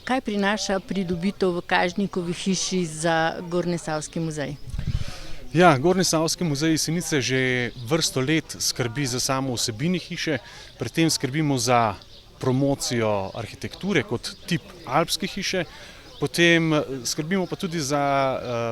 Kaj prinaša pridobitev v Kažnikovi hiši za Gornjesavski muzej? Ja, Gornjesavski muzej Jesenice že vrsto let skrbi za samo vsebino hiše, pri tem skrbimo za promocijo arhitekture kot tip alpske hiše, potem skrbimo pa tudi za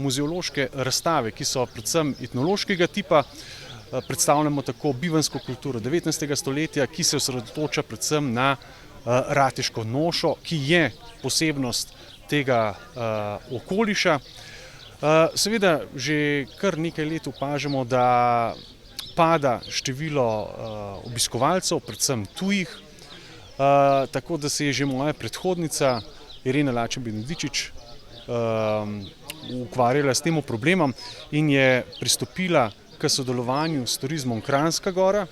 muzeološke razstave, ki so predvsem etnološkega tipa. Predstavljamo tako bivanjsko kulturo 19. stoletja, ki se osredotoča predvsem na rateško nošo, ki je posebnost tega okoliša. Seveda že kar nekaj let opažamo, da pada število obiskovalcev, predvsem tujih, tako da se je že moja predhodnica Irena Lačen-Benedičič ukvarjala s tem problemom in je pristopila k sodelovanju s Turizmom Kranjska Gora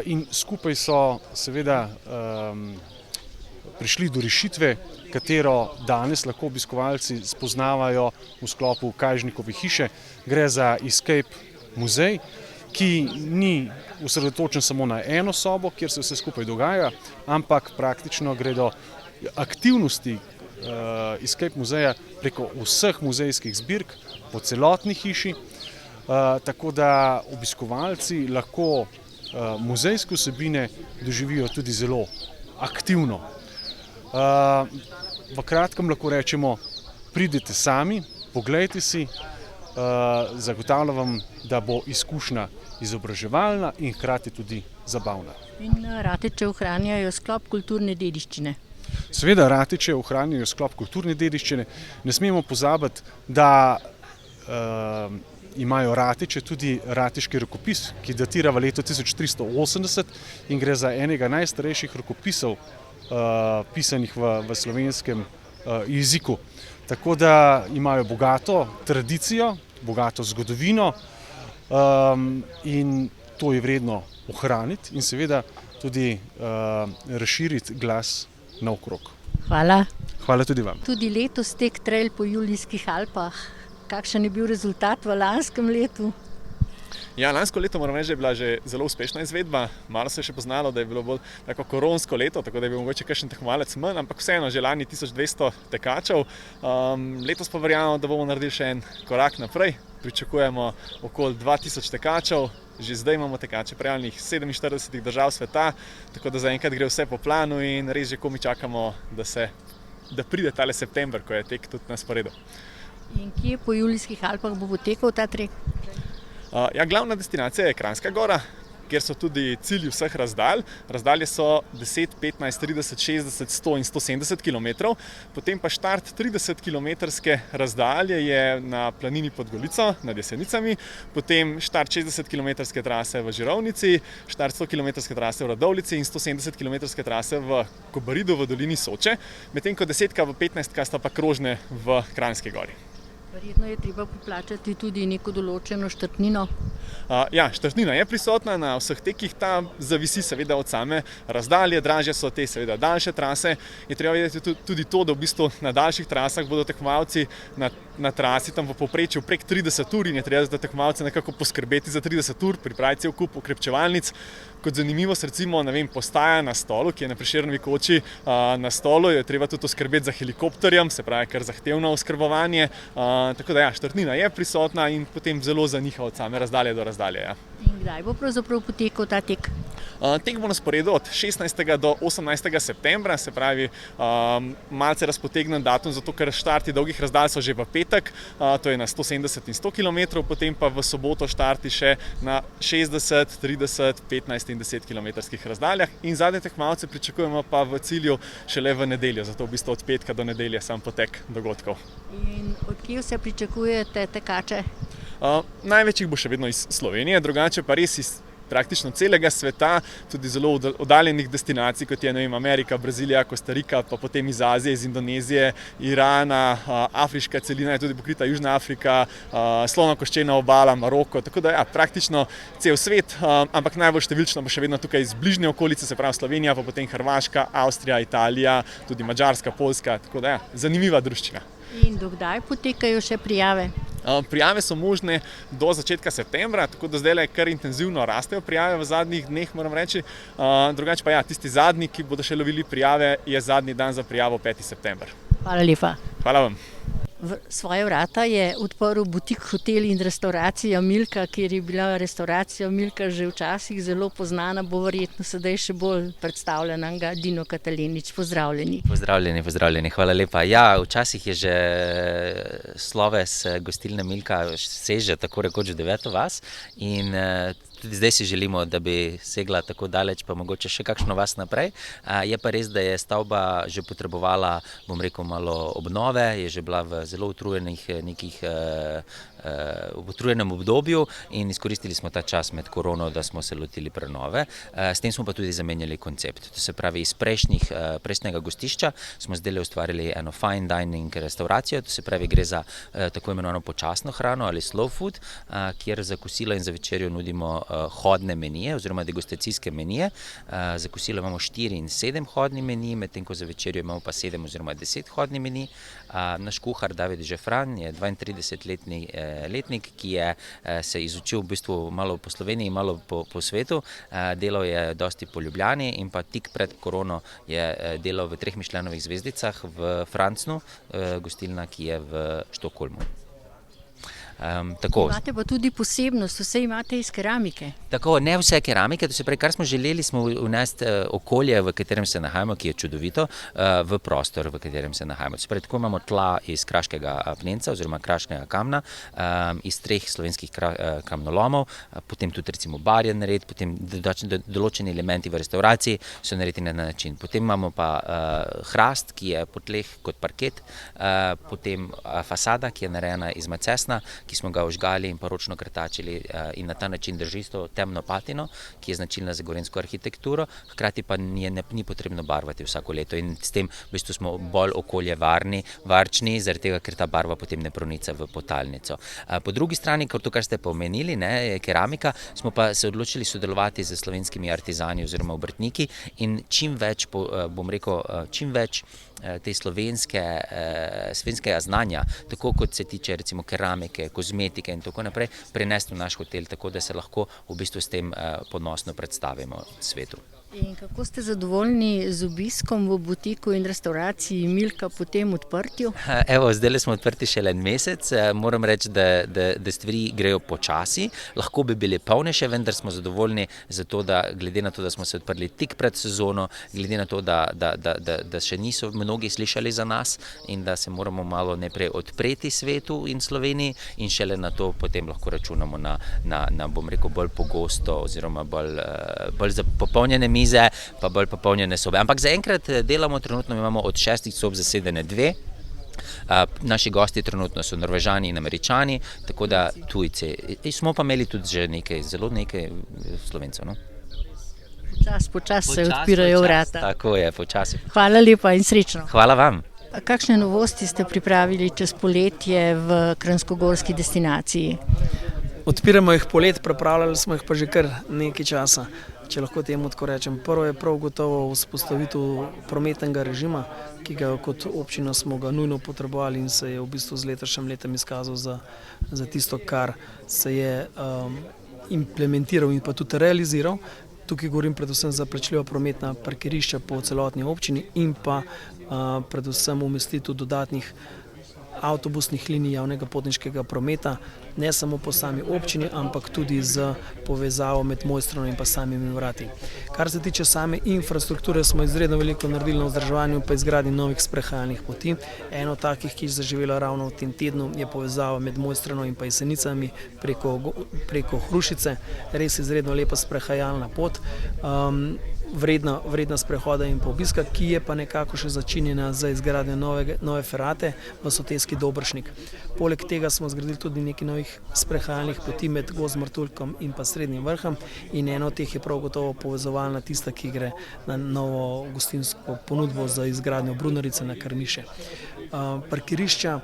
in skupaj so seveda prišli do rešitve, katero danes lahko obiskovalci spoznavajo v sklopu Kažnikove hiše. Gre za escape muzej, ki ni osredotočen samo na eno sobo, kjer se vse skupaj dogaja, ampak praktično gre do aktivnosti escape muzeja preko vseh muzejskih zbirk po celotni hiši, tako da obiskovalci lahko muzejske vsebine doživijo tudi zelo aktivno. V kratkem lahko rečemo, pridite sami, poglejte si, zagotavljam vam, da bo izkušnja izobraževalna in hkrati tudi zabavna. In Rateče ohranjajo sklop kulturne dediščine. Seveda Rateče ohranjajo sklop kulturne dediščine. Ne smemo pozabiti, da imajo Rateče tudi rateški rokopis, ki datira v letu 1380 in gre za enega najstarejših rokopisov pisanih v slovenskem jeziku. Tako da imajo bogato tradicijo, bogato zgodovino in to je vredno ohraniti in seveda tudi razširiti glas naokrog. Hvala. Hvala tudi vam. Tudi letos tek trail po Julijskih Alpah. Kakšen je bil rezultat v lanskem letu? Ja, lansko leto moram reči, da je bila že zelo uspešna izvedba. Malo se je še poznalo, da je bilo bolj tako koronsko leto, tako da je bil mogoče kakšen tekmovalec manj, ampak vseeno že lani 1200 tekačev. Letos pa verjamemo, da bomo naredili še en korak naprej. Pričakujemo okoli 2000 tekačev. Že zdaj imamo tekače prijavljenih 47 držav sveta, tako da zaenkrat gre vse po planu in res že komaj čakamo, da pride tale september, ko je tek tudi na sporedu. In kje po Julijskih Alpah bo potekal ta trek? Ja, glavna destinacija je Kranjska Gora, kjer so tudi cilji vseh razdalj. Razdalje so 10, 15, 30, 60, 100 in 170 km. Potem pa štart 30-kilometrske razdalje je na planini pod Golico, nad Jesenicami. Potem štart 60-kilometrske trase v Žirovnici, štart 100-kilometrske trase v Radovljici in 170-kilometrske trase v Kobaridu v dolini Soče. Medtem ko 10-ka v 15-ka sta pa krožne v Kranjski Gori. Verjetno je treba poplačati tudi neko določeno štartnino. Ja, štartnina je prisotna na vseh tekih, ta zavisi seveda od same razdalje, dražje so te seveda daljše trase. Je treba vedeti tudi to, da v bistvu na daljših trasah bodo tekmovalci na trasi tam v povprečju prek 30 ur in je treba za tekmovalce nekako poskrbeti za 30 ur, pripraviti cel kup okrepčevalnic. Kot zanimivost, recimo, postaja na Stolu, ki je na Prešernovi koči na Stolu, je treba tudi oskrbeti za helikopterjem, se pravi kar zahtevno oskrbovanje. Tako da ja, štartnina je prisotna in potem zelo zaniha od same razdalje do razdalje. Ja. In kdaj bo pravzaprav potekal ta tek? Tek bo na sporedu od 16. do 18. septembra, se pravi malce razpotegnen datum, zato ker štarti dolgih razdalj so že v petek, to je na 170 in 100 km, potem pa v soboto štarti še na 60, 30, 15 in 10 kilometrskih razdaljah in zadnje tekmovalce pričakujemo pa v cilju šele v nedeljo, zato v bistvu od petka do nedelje sam potek dogodkov. In od kje vse pričakujete tekače? Največ jih bo še vedno iz Slovenije, drugače pa res iz praktično celega sveta, tudi zelo oddaljenih destinacij, kot je Amerika, Brazilija, Kostarika, pa potem iz Azije, iz Indonezije, Irana, afriška celina je tudi pokrita, Južna Afrika, Slonokoščena obala, Maroko, tako da ja, praktično cel svet, ampak najbolj številčno bo še vedno tukaj iz bližnje okolice, se pravi Slovenija, pa potem Hrvaška, Avstrija, Italija, tudi Madžarska, Poljska, tako da ja, zanimiva druščina. In do kdaj potekajo še prijave? Prijave so možne do začetka septembra, tako da zdaj kar intenzivno rastejo prijave v zadnjih dneh, moram reči. Drugače pa ja, tisti zadnji, ki bodo še lovili prijave, je zadnji dan za prijavo 5. september. Hvala lepa. Hvala vam. Svoje vrata je odprl butik Hotel in restavracija Milka, kjer je bila restavracija Milka že včasih zelo poznana, bo verjetno sedaj še bolj predstavljena. Dino Katalinič, pozdravljeni. Pozdravljeni, hvala lepa. Ja, včasih je že sloves gostilne Milka seže tako rekoč v 9. vas in tudi zdaj si želimo, da bi segla tako daleč, pa mogoče še kakšno vas naprej. Je pa res, da je stavba že potrebovala, bom rekel, malo obnove, je že bila v zelo utrujenem obdobju in izkoristili smo ta čas med korono, da smo se lotili prenove. S tem smo pa tudi zamenjali koncept. To se pravi, iz prejšnjega gostišča smo zdaj ustvarili eno fine dining restauracijo, to se pravi, gre za tako imenovano počasno hrano ali slow food, kjer za kosilo in za večerjo nudimo hodne menije oziroma degustacijske menije. Za kosilo imamo 4 in 7 hodni menij, medtem ko za večerjo imamo pa 7 oziroma 10 hodni menij. Naš kuhar David Žefran je 32-letni letnik, ki je se izučil v bistvu malo po Sloveniji, malo po svetu. Delal je dosti po Ljubljani in pa tik pred korono je delal v 3 Michelinovih zvezdicah v Francnu, gostilna, ki je v Štokholmu. Imate pa tudi posebnost, vse imate iz keramike. Tako, ne vse keramike, to se pravi, kar smo želeli, smo vnesti okolje, v katerem se nahajamo, ki je čudovito, v prostor, v katerem se nahajamo. To se pravi, tako imamo tla iz kraškega apnenca oziroma kraškega kamna, iz 3 slovenskih kamnolomov, potem tudi recimo barjen nared, potem določeni elementi v restauraciji so narejeni na način. Potem imamo pa hrast, ki je po tleh kot parket, potem fasada, ki je narejena iz macesna, ki smo ga ožgali in pa ročno krtačili in na ta način drži to temno patino, ki je značilna za gorenjsko arhitekturo, hkrati pa ni potrebno barvati vsako leto in s tem v bistvu smo bolj okolje varčni, zaradi tega, ker ta barva potem ne pronica v podtalnico. Po drugi strani, kot to, kar ste pa omenili, keramika, smo pa se odločili sodelovati z slovenskimi artizani oziroma obrtniki in čim več, bom rekel, čim več te slovenskega znanja, tako kot se tiče recimo keramike, kozmetike in tako naprej, prenesti v naš hotel, tako da se lahko v bistvu s tem ponosno predstavimo svetu. In kako ste zadovoljni z obiskom v butiku in restauraciji Milka po tem odprtju? Evo, zdaj smo odprti šele 1 mesec, moram reči, da stvari grejo počasi, lahko bi bile polnejše, vendar smo zadovoljni zato, da glede na to, da smo se odprli tik pred sezono, glede na to, da še niso mnogi slišali za nas in da se moramo malo najprej odpreti svetu in Sloveniji in šele na to potem lahko računamo na bom rekel, bolj pogosto oziroma bolj popolnjene mize, pa bolj popolnjene sobe. Ampak zaenkrat delamo, trenutno imamo od 6 sob zasedene 2. Naši gosti trenutno so Norvežani in Američani, tako da tujci. Smo pa imeli tudi že zelo nekaj Slovencev. No? Počasi se odpirajo vrata. Tako je, počasi. Hvala lepa in srečno. Hvala vam. Kakšne novosti ste pripravili čez poletje v kranjskogorski destinaciji? Odpiramo jih poleti, pripravljali smo jih pa že kar nekaj časa, če lahko temu tako rečem. Prvo je prav gotovo vzpostavitev prometnega režima, ki ga kot občina smo ga nujno potrebovali in se je v bistvu z letošnjim letom izkazal za tisto, kar se je implementiral in pa tudi realiziral. Tukaj govorim predvsem za plačljiva prometna parkirišča po celotni občini in pa predvsem umestitev dodatnih avtobusnih linij javnega potniškega prometa, ne samo po sami občini, ampak tudi z povezavo med Mojstrano in pa samimi vrati. Kar se tiče same infrastrukture, smo izredno veliko naredili na vzdrževanju pa izgradnji novih sprehajalnih poti. Eno takih, ki je zaživela ravno v tem tednu, je povezava med Mojstrano in pa Jesenicami preko Hrušice. Res izredno lepa sprehajalna pot. Vredna sprehoda in obiska, ki je pa nekako še začinjena za izgradnjo nove ferate v Soteski Dobršnik. Poleg tega smo zgradili tudi nekaj novih sprehajalnih poti med Gozd-Martuljkom in pa Srednjim Vrhom in eno od teh je prav gotovo povezovalna tista, ki gre na novo gostinsko ponudbo za izgradnjo Brunarice na Karniše. Parkirišča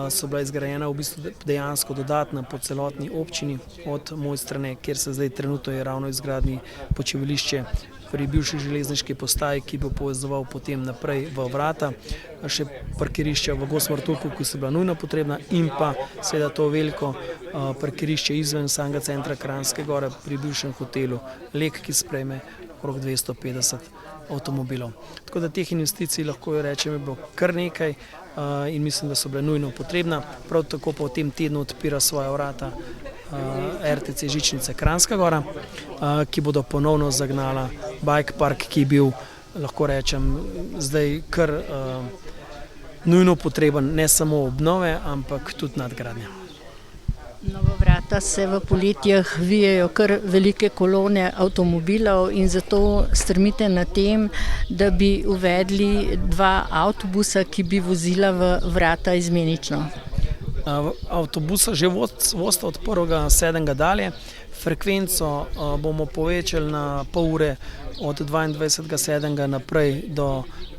so bila izgrajena v bistvu dejansko dodatna po celotni občini od Mojstrane, kjer se zdaj trenutno je ravno izgradnji počivališče pri bivši železniški postaji, ki bo povezoval potem naprej v Vrata, še parkirišče v Gosmartuku, ki so bila nujno potrebna, in pa seveda to veliko parkirišče izven samega centra Kranjske Gore pri bivšem hotelu Lek, ki sprejme okrog 250 avtomobilov. Tako da teh investicij lahko rečem, je bilo kar nekaj in mislim, da so bile nujno potrebna. Prav tako pa v tem tednu odpira svoja vrata RTC Žičnice Kranjska Gora, ki bodo ponovno zagnala bike park, ki je bil, lahko rečem, zdaj kar nujno potreben, ne samo obnove, ampak tudi nadgradnje. Nova Vrata se v poletjah vijejo kar velike kolone avtomobilov in zato strmite na tem, da bi uvedli 2 avtobusa, ki bi vozila v Vrata izmenično. Avtobusa že vozita od 1.7. dalje. Frekvenco bomo povečali na pol ure od 22.7. naprej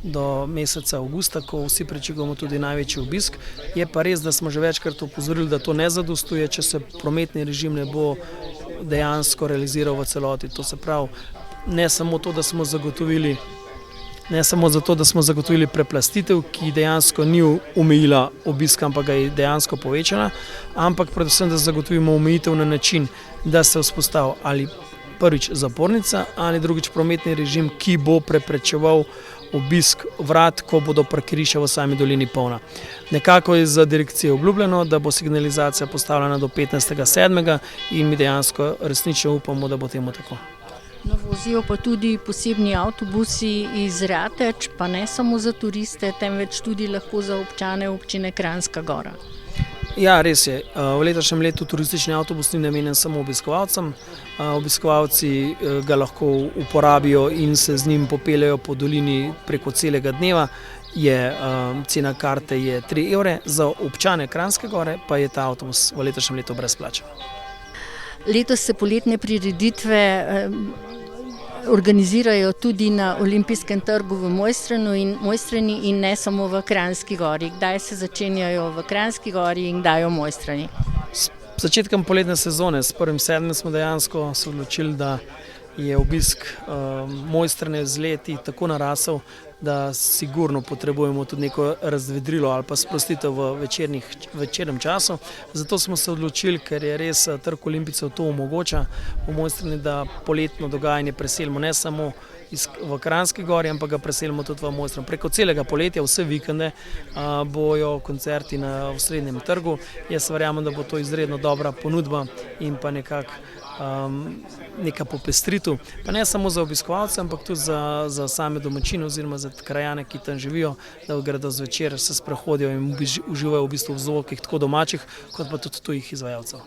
do meseca avgusta, ko vsi pričakujemo tudi največji obisk. Je pa res, da smo že večkrat opozorili, da to ne zadostuje, če se prometni režim ne bo dejansko realiziral v celoti. To se pravi, ne samo to, da smo zagotovili preplastitev, ki dejansko ni omejila obiska, ampak ga je dejansko povečala, ampak predvsem, da zagotovimo omejitev na način, da se vzpostavi ali prvič zapornica ali drugič prometni režim, ki bo preprečeval obisk vrat, ko bodo parkirišča v sami dolini polna. Nekako je za direkcijo obljubljeno, da bo signalizacija postavljena do 15.7. in mi dejansko resnično upamo, da bo temu tako. No, vozijo pa tudi posebni avtobusi iz Rateč, pa ne samo za turiste, temveč tudi lahko za občane občine Kranjska Gora. Ja, res je. V letošnjem letu turistični avtobus ni namenjen samo obiskovalcem. Obiskovalci ga lahko uporabijo in se z njim popeljejo po dolini preko celega dneva. Cena karte je 3 evre, za občane Kranjske Gore pa je ta avtobus v letošnjem letu brezplačen. Letos se poletne prireditve organizirajo tudi na Olimpijskem trgu v Mojstrani in ne samo v Kranjski Gori. Kdaj se začenjajo v Kranjski Gori in kdaj v Mojstrani? S začetkom poletne sezone, s 1.7. smo dejansko se odločili, da je obisk Mojstrane z leti tako narasel, da sigurno potrebujemo tudi neko razvedrilo ali pa sprostitev v večernem času. Zato smo se odločili, ker je res trg Olimpijcev to omogoča v Mojstrani, da poletno dogajanje preselimo ne samo v Kranjski Gori, ampak ga preselimo tudi v Mojstrano. Preko celega poletja, vse vikende bojo koncerti na osrednjem trgu. Jaz verjamem, da bo to izredno dobra ponudba in pa neka popestritev, pa ne samo za obiskovalce, ampak tudi za same domačine oziroma za krajane, ki tam živijo, da gredo zvečer, se sprehodijo in uživajo v bistvu v zvokih tako domačih, kot pa tudi tujih izvajalcev.